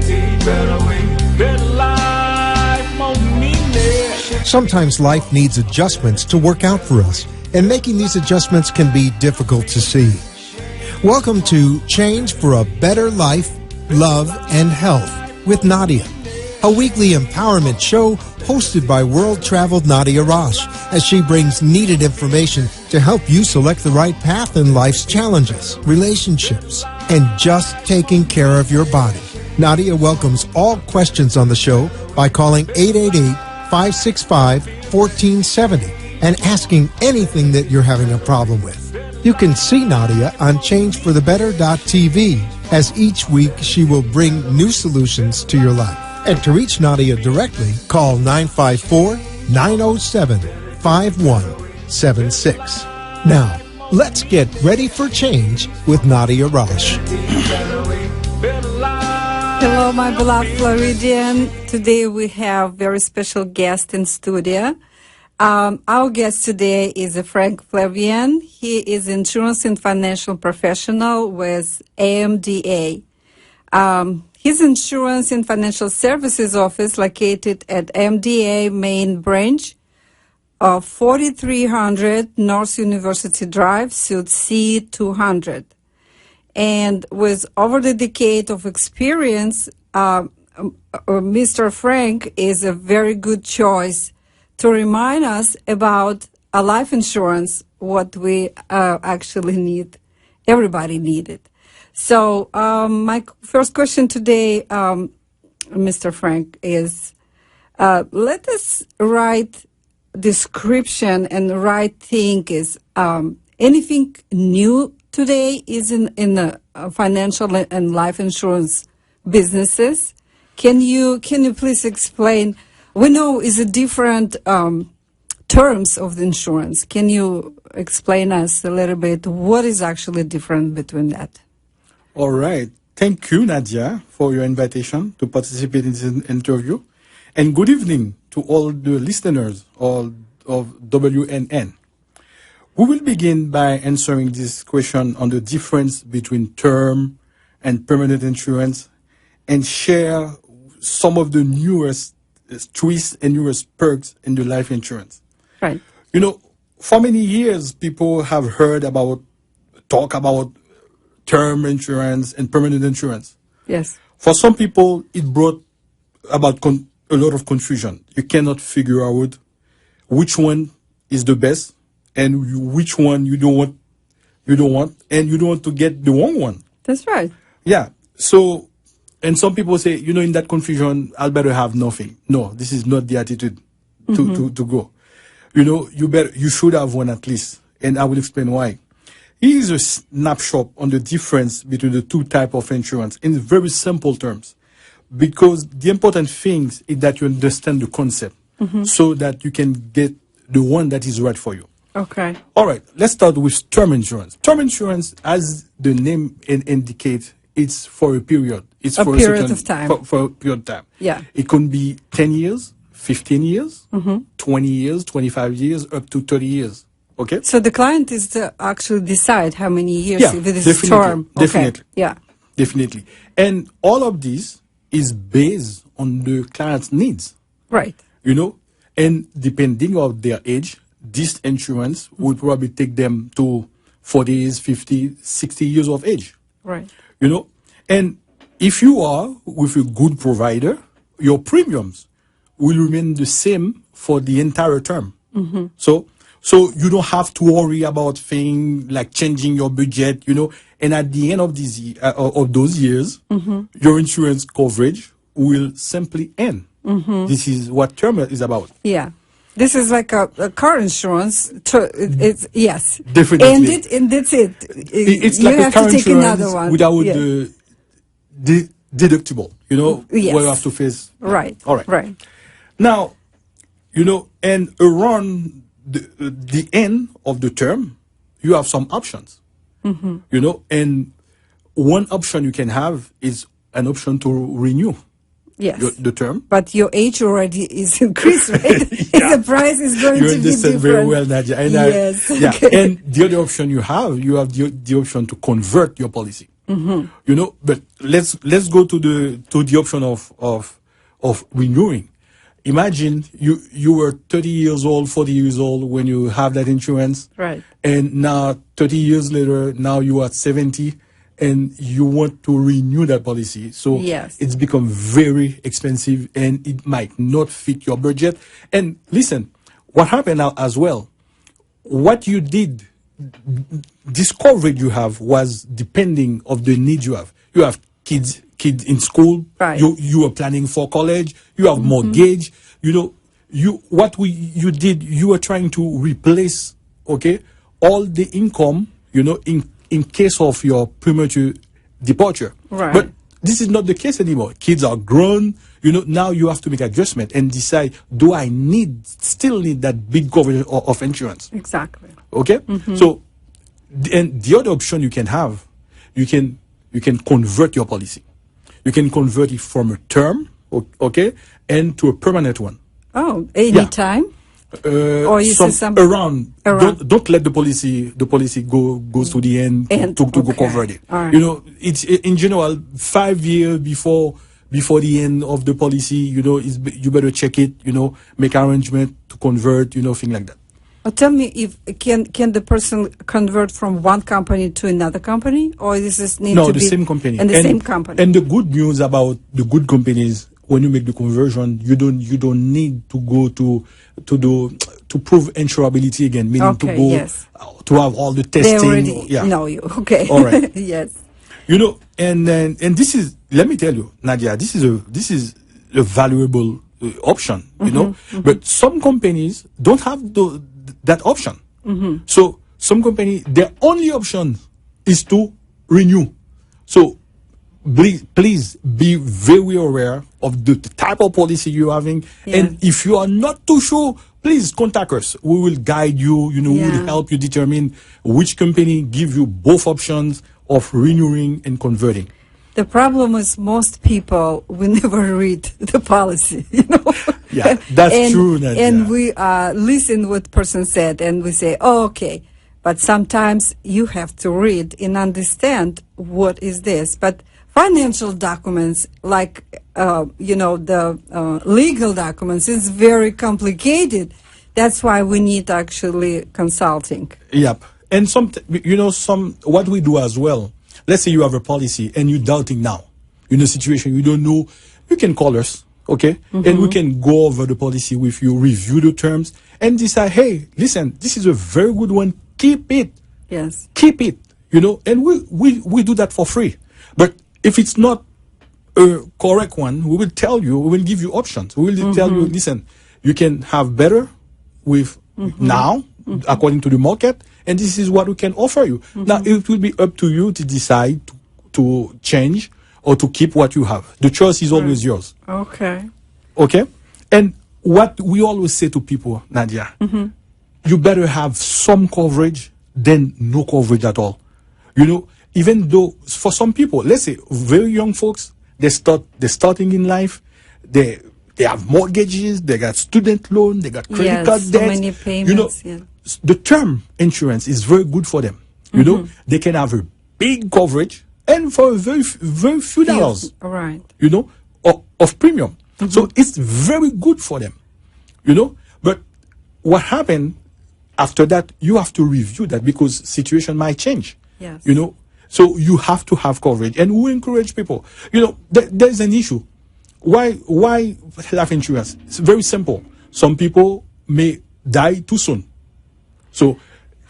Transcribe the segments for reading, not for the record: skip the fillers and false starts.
Better way, better life, more meaning. Sometimes life needs adjustments to work out for us, and making these adjustments can be difficult to see. Welcome to Change for a Better Life, Love, and Health with Nadia, a weekly empowerment show hosted by world-traveled Nadia Rosh, as she brings needed information to help you select the right path in life's challenges, relationships, and just taking care of your body. Nadia welcomes all questions on the show by calling 888-565-1470 and asking anything that you're having a problem with. You can see Nadia on changeforthebetter.tv, as each week she will bring new solutions to your life. And to reach Nadia directly, call 954-907-5176. Now, let's get ready for change with Nadia Rosh. Hello, my beloved Floridian. Today we have very special guest in studio. Our guest today is Frank Flavian. He is insurance and financial professional with AMDA. His insurance and financial services office located at AMDA main branch of 4300 North University Drive, Suite C200. And with over the decade of experience, Mr. Frank is a very good choice to remind us about a life insurance, what we actually need. Everybody need it. So my first question today, Mr. Frank, is let us write description and the right thing is anything new today is in the financial and life insurance businesses. Can you please explain? We know is a different terms of the insurance. Can you explain us a little bit what is actually different between that? All right. Thank you, Nadia, for your invitation to participate in this interview. And good evening to all the listeners of WNN. We will begin by answering this question on the difference between term and permanent insurance and share some of the newest twists and newest perks in the life insurance. Right. You know, for many years, people have heard talk about term insurance and permanent insurance. Yes. For some people, it brought about a lot of confusion. You cannot figure out which one is the best and which one you don't want, and you don't want to get the wrong one. That's right. Yeah. So, and some people say, in that confusion, I'd better have nothing. No, this is not the attitude to go. You should have one at least, and I will explain why. Here is a snapshot on the difference between the two types of insurance in very simple terms, because the important thing is that you understand the concept so that you can get the one that is right for you. Okay. All right. Let's start with term insurance. Term insurance, as the name indicates, it's for a period. It's for a period of time. For a period of time. Yeah. It can be 10 years, 15 years, 20 years, 25 years, up to 30 years. Okay. So the client is to actually decide how many years if it is definitely, term. Okay. Definitely. Yeah. Definitely. And all of this is based on the client's needs. Right. And depending on their age, this insurance will probably take them to 40s, 50, 60 years of age. Right. And if you are with a good provider, your premiums will remain the same for the entire term. So you don't have to worry about things like changing your budget, and at the end of those years, your insurance coverage will simply end. This is what term is about. Yeah. This is like a car insurance. It's yes. Definitely. And that's it. It's you like have a car to take insurance another one. without the deductible, Yes. what you have to face. Right. All right. Right. Now, and around the end of the term, you have some options. And one option you can have is an option to renew. Yes. The term. But your age already is increased, right? The price is going to be different. You understand very well, Nadia. And yes. And the other option you have the option to convert your policy. You know, but let's go to the option of renewing. Imagine you were 30 years old, 40 years old when you have that insurance. Right. And now 30 years later, now you are 70 and you want to renew that policy. So Yes. it's become very expensive and it might not fit your budget. And listen, what happened now as well, what you did, this coverage you have was depending of the needs you have. You have kids in school. Right. You are planning for college. You have mortgage. You know, you did. You were trying to replace, okay, all the income. You know, in case of your premature departure. Right. But this is not the case anymore. Kids are grown. You know, now you have to make adjustment and decide: do I still need that big coverage of insurance? Exactly. Okay. So, and the other option you can have, you can convert your policy. You can convert it from a term, okay, and to a permanent one. Oh, anytime? Or you say something around. Don't let the policy goes to the end to go convert it. Right. You know, it's in general 5 years before the end of the policy. You know, you better check it. You know, make arrangement to convert. You know, thing like that. Tell me, if can the person convert from one company to another company, or this is need to the be same company and the same company? And the good news about the good companies, when you make the conversion, you don't need to go to prove insurability again, meaning to go to have all the testing. They already know you. Okay. All right. Yes. You know, and this is, let me tell you, Nadia, this is a valuable option. You know, but some companies don't have that option. So some company, their only option is to renew. So please be very aware of the type of policy you're having. Yeah. And if you are not too sure, please contact us. We will guide you, you know, we will help you determine which company give you both options of renewing and converting. The problem is most people will never read the policy, you know. Yeah, that's true, Nadia. And we listen what person said and we say, oh, okay. But sometimes you have to read and understand what is this. But financial documents, like, the legal documents, is very complicated. That's why we need actually consulting. Yep. And what we do as well, let's say you have a policy and you're doubting now. You're in a situation you don't know, you can call us, okay? And we can go over the policy with you, review the terms, and decide, hey, listen, this is a very good one. Keep it. Yes. Keep it, you know, and we do that for free. But if it's not a correct one, we will tell you, we will give you options. We will tell you, listen, you can have better with now, according to the market, and this is what we can offer you. Now, it will be up to you to decide to change or to keep what you have. The choice is always yours. Okay. Okay? And what we always say to people, Nadia, you better have some coverage than no coverage at all. You know, even though for some people, let's say very young folks, they're starting in life, they have mortgages, they got student loan, they got credit card so debt. many payments. You know, the term insurance is very good for them. You know, they can have a big coverage and for very few dollars. Right. You know, of premium. So it's very good for them. You know, but what happened after that, you have to review that because situation might change. Yes. You know, so you have to have coverage, and we encourage people. You know, there's an issue. Why life insurance? It's very simple. Some people may die too soon. So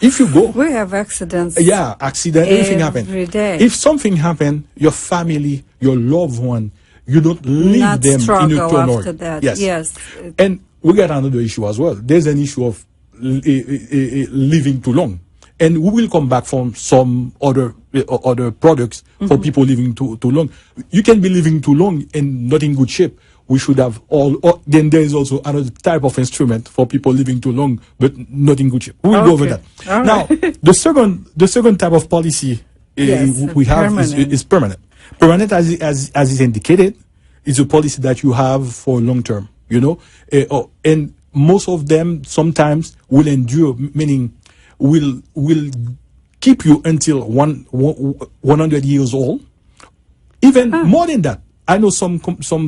if you go, we have accidents. Yeah, accident, everything happen. Every day. If something happen, your family, your loved one, you don't leave Not them in a struggle turmoil. after that. Yes. Yes. And we got another issue as well. There's an issue of living too long. And we will come back from some other products for people living too long. You can be living too long and not in good shape. We should have then there is also another type of instrument for people living too long but not in good shape. We will go over that. All now, right. the second type of policy we have is permanent. Permanent, as is indicated, is a policy that you have for long term. You know, and most of them sometimes will endure, meaning will keep you until 100 years old. Even more than that. I know some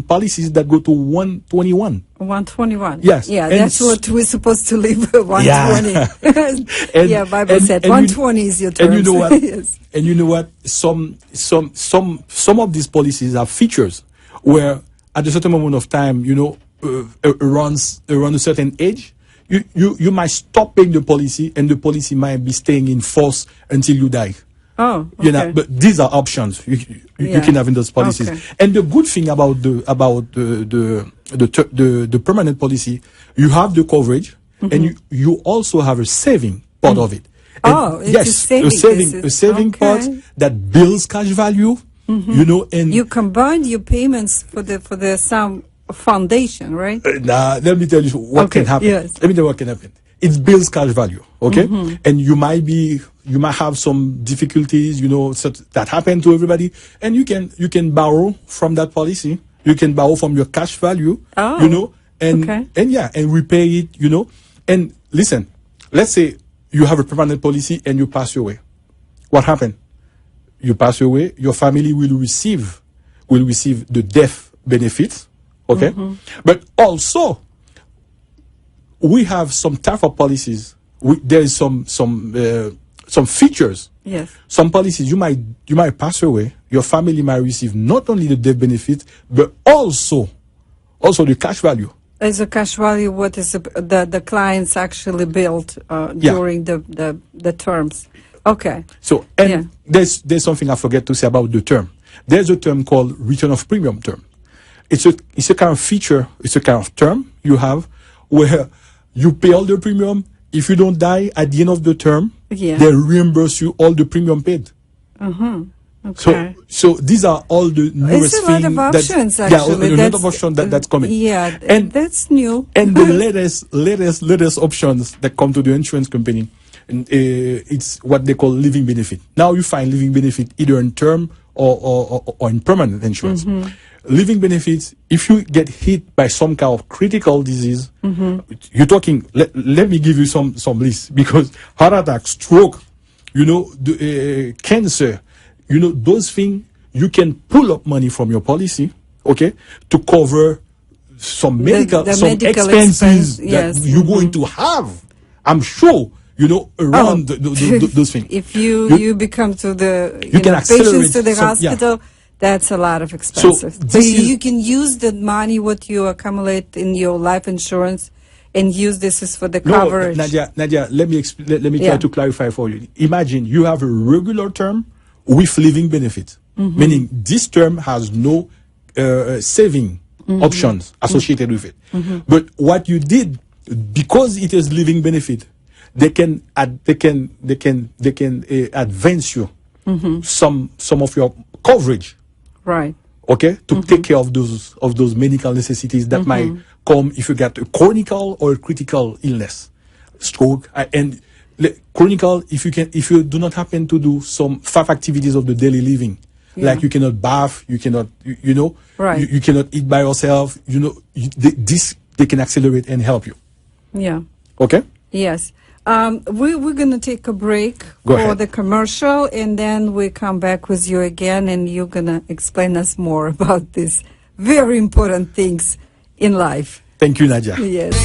policies that go to 121. 121. Yes. Yeah, And that's what we're supposed to live. 120. Yeah, Bible said 120 is your term. And you know what? Yes. And you know what? Some of these policies have features where at a certain moment of time, around a certain age, you might stop paying the policy, and the policy might be staying in force until you die. Oh, okay. But these are options you can have in those policies. Okay. And the good thing about the permanent policy, you have the coverage, and you also have a saving part of it. And it's a saving part that builds cash value. And you combine your payments for the some foundation, right? Let me tell you what can happen. Yes. Let me tell you what can happen. It builds cash value, okay? And you might have some difficulties, that happen to everybody, and you can borrow from that policy. You can borrow from your cash value, and repay it, And listen, let's say you have a permanent policy and you pass away. What happened? You pass away, your family will receive the death benefits, okay? But also, we have some type of policies. There is some features. Yes. Some policies you might pass away. Your family might receive not only the death benefit, but also the cash value. As a cash value, what is the clients actually built during the terms? Okay. So there's something I forget to say about the term. There's a term called return of premium term. It's a kind of feature. It's a kind of term you have where you pay all the premium. If you don't die at the end of the term, they reimburse you all the premium paid. Okay. So these are all the newest things. It's a lot of options, actually. Yeah, a lot of options that's coming. Yeah, and that's new. And the latest options that come to the insurance company, it's what they call living benefit. Now you find living benefit either in term or in permanent insurance. Living benefits, if you get hit by some kind of critical disease, you're talking, let me give you some list, because heart attack, stroke, cancer, those things, you can pull up money from your policy, okay, to cover some medical expenses that you're going to have. I'm sure, around those things. If you become to the patients to the hospital, that's a lot of expenses. So you can use the money what you accumulate in your life insurance and use this as for the coverage. Nadia, let me try to clarify for you. Imagine you have a regular term with living benefit, meaning this term has no saving options associated with it. But what you did, because it is living benefit, they can advance you some of your coverage. Right. Okay, to take care of those medical necessities that might come if you get a chronic or a critical illness, stroke, and chronic if you do not happen to do some 5 activities of the daily living, like you cannot bath, you cannot you cannot eat by yourself, they can accelerate and help you. Yeah. Okay. Yes. We're going to take a break for the commercial, and then we come back with you again, and you're going to explain us more about these very important things in life. Thank you, Nadia. Yes.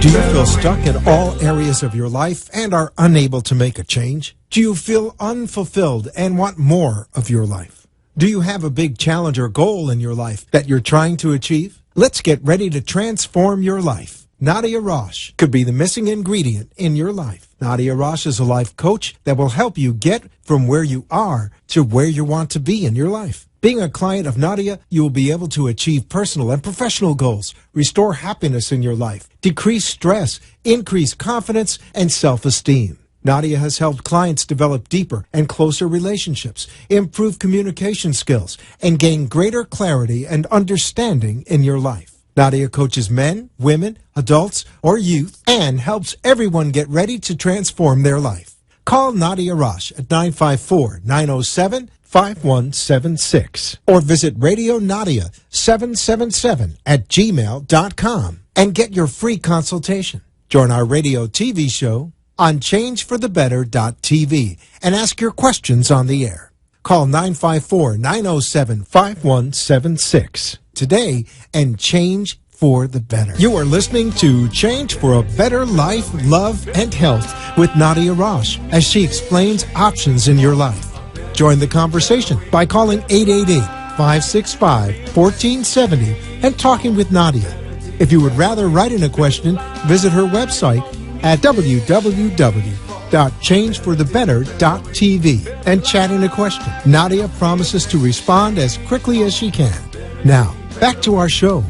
Do you feel stuck in all areas of your life and are unable to make a change? Do you feel unfulfilled and want more of your life? Do you have a big challenge or goal in your life that you're trying to achieve? Let's get ready to transform your life. Nadia Rosh could be the missing ingredient in your life. Nadia Rosh is a life coach that will help you get from where you are to where you want to be in your life. Being a client of Nadia, you will be able to achieve personal and professional goals, restore happiness in your life, decrease stress, increase confidence, and self-esteem. Nadia has helped clients develop deeper and closer relationships, improve communication skills, and gain greater clarity and understanding in your life. Nadia coaches men, women, adults, or youth, and helps everyone get ready to transform their life. Call Nadia Rosh at 954-907-5176 or visit RadioNadia777@gmail.com and get your free consultation. Join our radio TV show on changeforthebetter.tv and ask your questions on the air. Call 954-907-5176 today and change for the better. You are listening to Change for a Better Life, Love, and Health with Nadia Rosh as she explains options in your life. Join the conversation by calling 888-565-1470 and talking with Nadia. If you would rather write in a question, visit her website at www.changeforthebetter.tv and chat in a question. Nadia promises to respond as quickly as she can. Now, back to our show.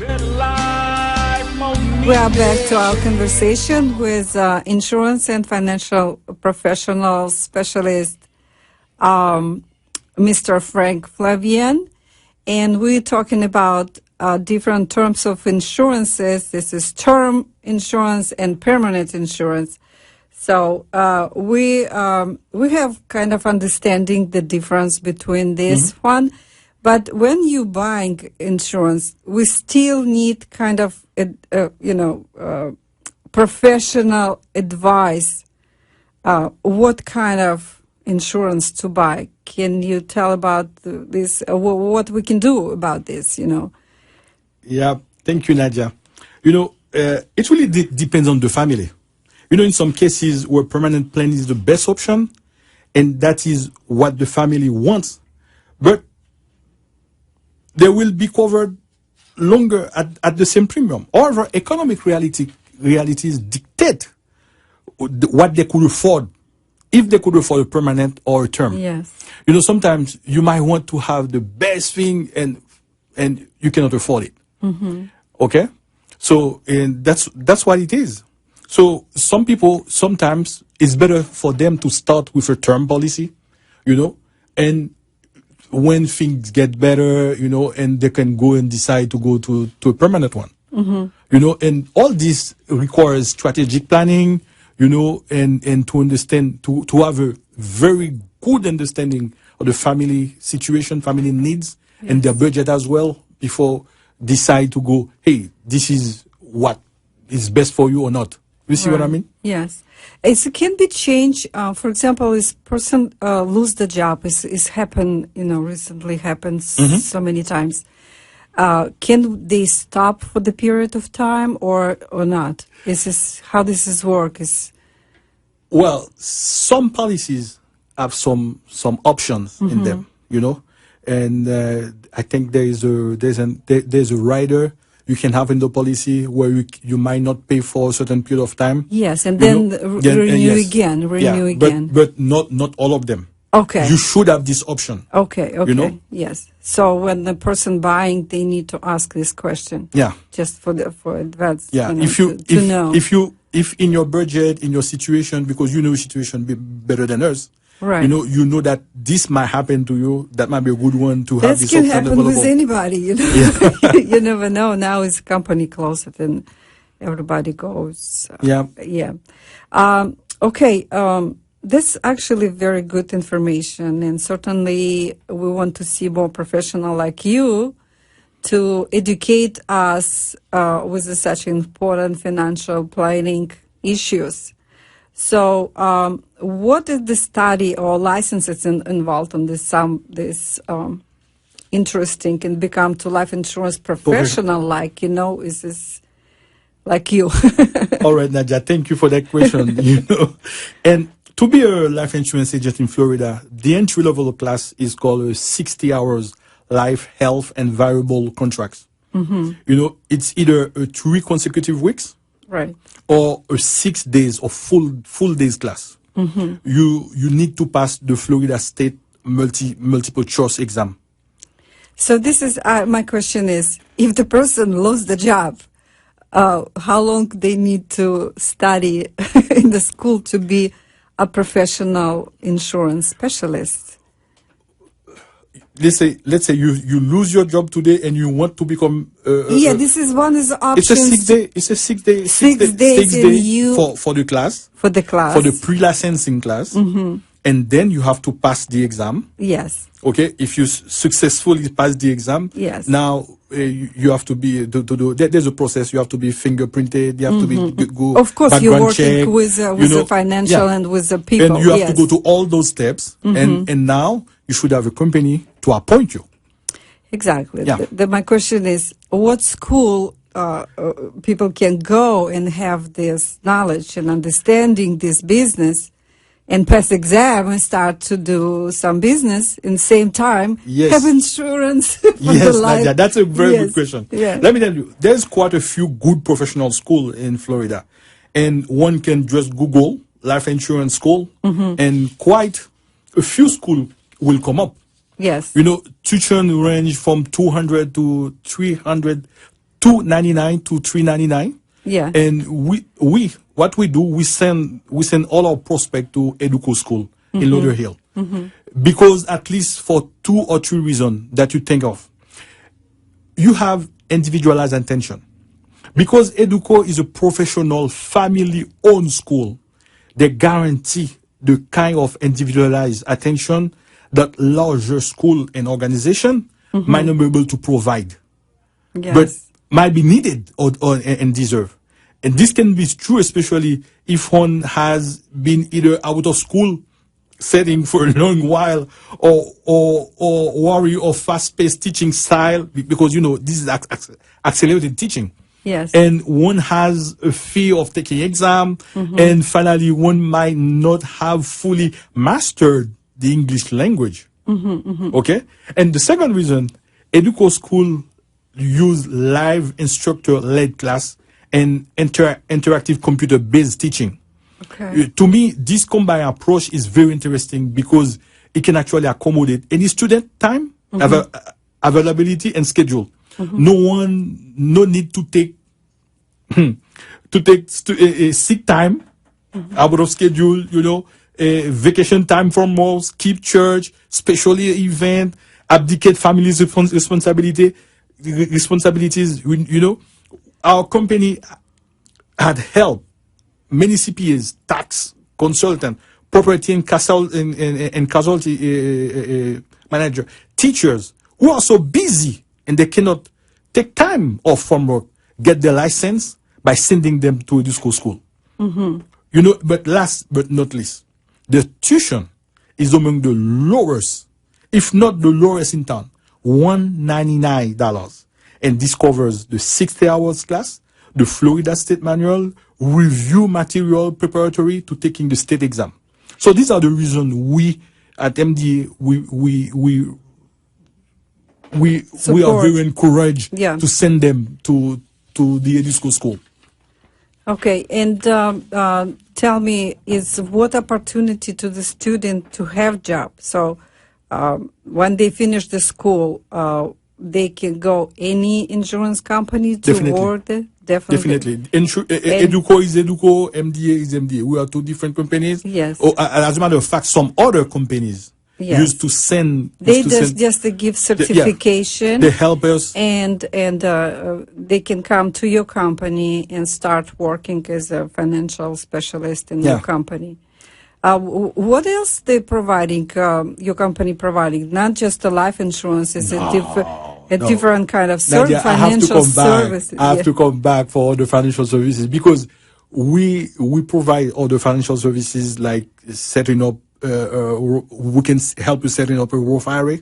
We are back to our conversation with insurance and financial professional specialist, Mr. Frank Flavian, and we're talking about different terms of insurances. This is term insurance and permanent insurance. So we have kind of understanding the difference between this one. But when you buying insurance, we still need kind of, professional advice. What kind of insurance to buy? Can you tell about this? What we can do about this? Yeah, thank you, Nadia. It really depends on the family. In some cases where permanent plan is the best option, and that is what the family wants, but they will be covered longer at the same premium. However, economic realities dictate what they could afford, if they could afford a permanent or a term. Yes. Sometimes you might want to have the best thing and you cannot afford it. Okay? So, and that's what it is. So some people, sometimes it's better for them to start with a term policy, and when things get better, and they can go and decide to go to a permanent one. And all this requires strategic planning, and to understand, to have a very good understanding of the family situation, family needs, and their budget as well, before decide to go, hey, this is what is best for you or not. You see what I mean? Yes. It can be changed. For example, this person lose the job. It's happened, recently happened so many times. Can they stop for the period of time or not? Is this how this is work? Well, some policies have some options in them, and I think there's a rider you can have in the policy where you might not pay for a certain period of time. Yes, and then renew again. But not all of them. Okay. You should have this option. Okay. Yes. So when the person buying, they need to ask this question. Yeah. Just for advance. Yeah. To know. If in your budget, in your situation, because you know your situation better than us. Right. You know that this might happen to you. That might be a good one to have this option available. That can happen with anybody, Yeah. You never know. Now it's company closed and everybody goes. Yeah. Okay. This actually very good information, and certainly we want to see more professional like you to educate us with such important financial planning issues. So, what is the study or licenses involved in this interesting and become to life insurance professional? Like, is this like you? All right, Nadia, thank you for that question. And to be a life insurance agent in Florida, the entry level class is called 60 hours life, health, and variable contracts. It's either 3 consecutive weeks. Right. Or a 6 days of full days class. You need to pass the Florida State multiple choice exam. So this is my question is: if the person lost the job, how long they need to study in the school to be a professional insurance specialist? Let's say you lose your job today and you want to become this is one is option. It's a 6 days for the class for the pre-licensing class. and then you have to pass the exam. Yes. Okay, if you successfully pass the exam, Yes. now you have to be to do. There's a process. You have to be fingerprinted. You have to be go. Of course, you're background working check, with the financial and with the people. and you have yes. to go to all those steps. And now you should have a company to appoint you. Exactly. Yeah. My question is, what school people can go and have this knowledge and understanding this business and pass exam and start to do some business in the same time, Yes. have insurance for the Yes, life. Nadia, that's a very Yes. good question. Yeah. Let me tell you, there's quite a few good professional schools in Florida, and one can just Google life insurance school, and quite a few schools will come up. Yes. You know, tuition range from 200 to 300, 299 to 399. Yeah. And what we do, we send all our prospect to Educo School in Lauderhill, because at least for 2 or 3 reasons that you think of, you have individualized attention. Because Educo is a professional, family-owned school, they guarantee the kind of individualized attention that larger school and organization might not be able to provide, Yes. but might be needed and deserve. And this can be true, especially if one has been either out of school setting for a long while, or worry of fast-paced teaching style, because this is accelerated teaching. Yes. And one has a fear of taking exam, and finally one might not have fully mastered the English language. Okay? And the second reason, Educo School use live instructor-led class and interactive computer-based teaching. Okay. To me, this combined approach is very interesting because it can actually accommodate any student time, availability, and schedule. No need to take sick time out of schedule. Vacation time from work, skip church, special event, abdicate family's responsibilities. Our company had helped many CPAs, tax consultant, property and casualty manager, teachers who are so busy and they cannot take time off from work, get their license by sending them to a school. But last but not least, the tuition is among the lowest, if not the lowest in town, $199. And this covers the 60 hours class, the Florida State Manual, review material preparatory to taking the state exam. So these are the reasons we at MDA we are very encouraged to send them to the Edisco school. Okay, and tell me, is what opportunity to the student to have job? So when they finish the school, they can go any insurance company to work there? Definitely. Educo is Educo, MDA is MDA. We are 2 different companies. Yes. As a matter of fact, some other companies used to send. They just give certification. They help us, and they can come to your company and start working as a financial specialist in your company. What else they providing? Your company providing not just the life insurance, is different kind of financial services. I have to come back for all the financial services because we provide all the financial services like setting up. We can help you setting up a Roth IRA.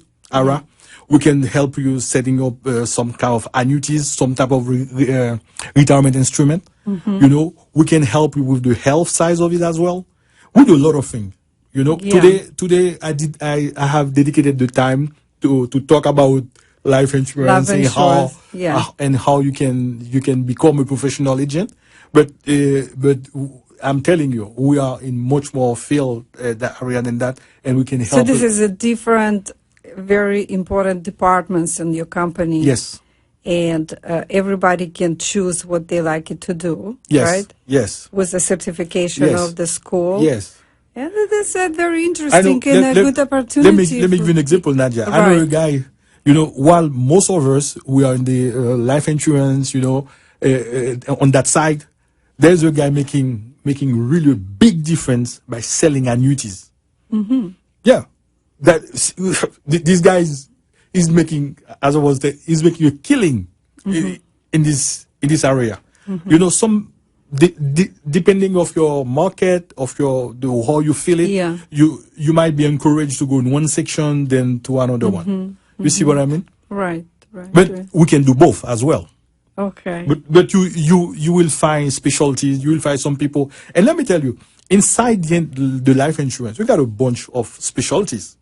We can help you setting up some kind of annuities, some type of retirement instrument. We can help you with the health side of it as well. We do a lot of things. Today I have dedicated the time to talk about life insurance, and how you can become a professional agent. But I'm telling you, we are in much more field that area than that, and we can help. So this is a different, very important departments in your company. Yes. And everybody can choose what they like it to do, yes. right? Yes. With the certification of the school. Yes. And that's a very interesting and a good opportunity. Let me give you an example, Nadia. Right. I know a guy, while most of us, we are in the life insurance, on that side, there's a guy making really a big difference by selling annuities. Yeah, that this guy is making, as I was saying, he's making a killing in this area. You know, some depending of your market, of how you feel it, Yeah. you might be encouraged to go in one section, then to another one. You see what I mean? Right. But we can do both as well. Okay. But you will find specialties. You will find some people, and let me tell you, inside the life insurance, we got a bunch of specialties.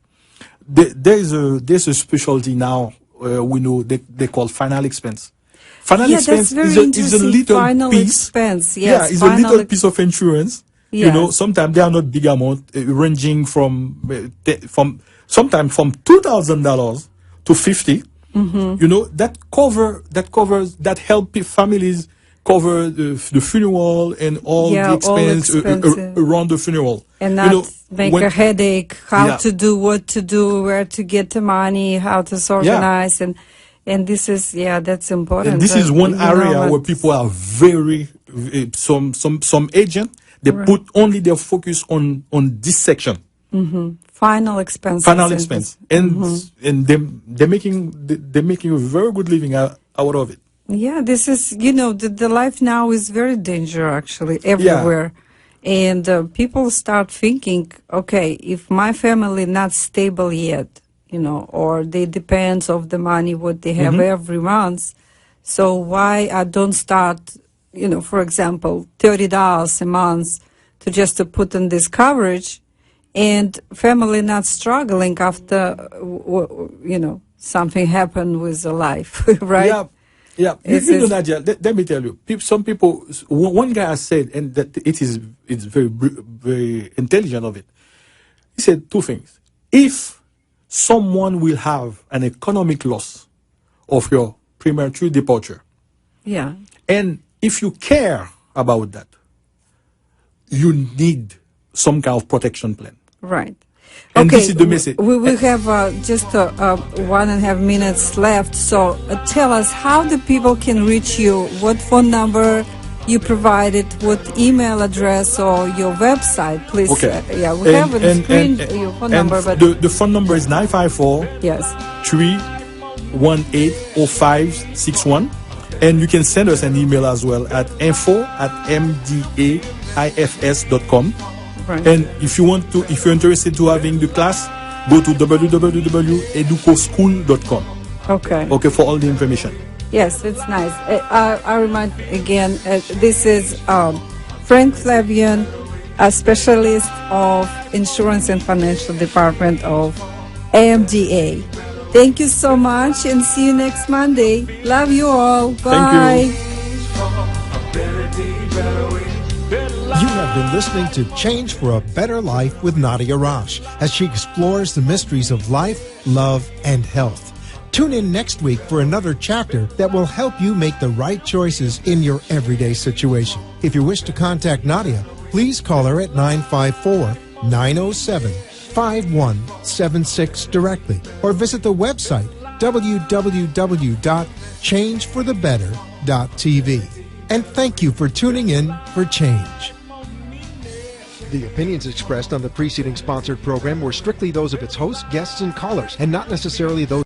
There's a specialty now. We know they call final expense. Final expense that's very is a little final piece. expense. Yes, It's a little piece of insurance. You know, Yes. sometimes they are not big amount, ranging from sometimes from $2,000 to $50. You know, that help families cover the funeral and all the Yeah, all expense expenses. around the funeral. and You not know, make when- a headache how Yeah. to do, what to do, where to get the money, how to organize, and this is that's important. And this is one You know, area but- where people are very some agent, they put only their focus on this section, final expenses. final expense, and they're making a very good living out of it. Yeah, this is, the life now is very dangerous actually everywhere. And people start thinking, okay, if my family not stable yet, or they depends of the money what they have every month, so why I don't start, for example, $30 a month to put in this coverage, and family not struggling after, something happened with the life, right? Yeah. Nadia, let me tell you. Some people. One guy has said, and that it's very very intelligent of it. He said two things. If someone will have an economic loss of your premature departure, Yeah. and if you care about that, you need some kind of protection plan. Right. And Okay, this is the message. we will have just 1.5 minutes left. So tell us how the people can reach you, what phone number you provided, what email address or your website, please. Okay. We have on the screen your phone number, but the phone number is 954 yes. 3180561, and you can send us an email as well at info@mdaifs.com. Right. And if you're interested to having the class, go to www.educoschool.com. Okay, for all the information. Yes, it's nice. I remind again, this is Frank Flavian, a specialist of Insurance and Financial Department of AMDA. Thank you so much, and see you next Monday. Love you all. Bye. You have been listening to Change for a Better Life with Nadia Rosh as she explores the mysteries of life, love, and health. Tune in next week for another chapter that will help you make the right choices in your everyday situation. If you wish to contact Nadia, please call her at 954-907-5176 directly, or visit the website www.changeforthebetter.tv. And thank you for tuning in for Change. The opinions expressed on the preceding sponsored program were strictly those of its hosts, guests, and callers, and not necessarily those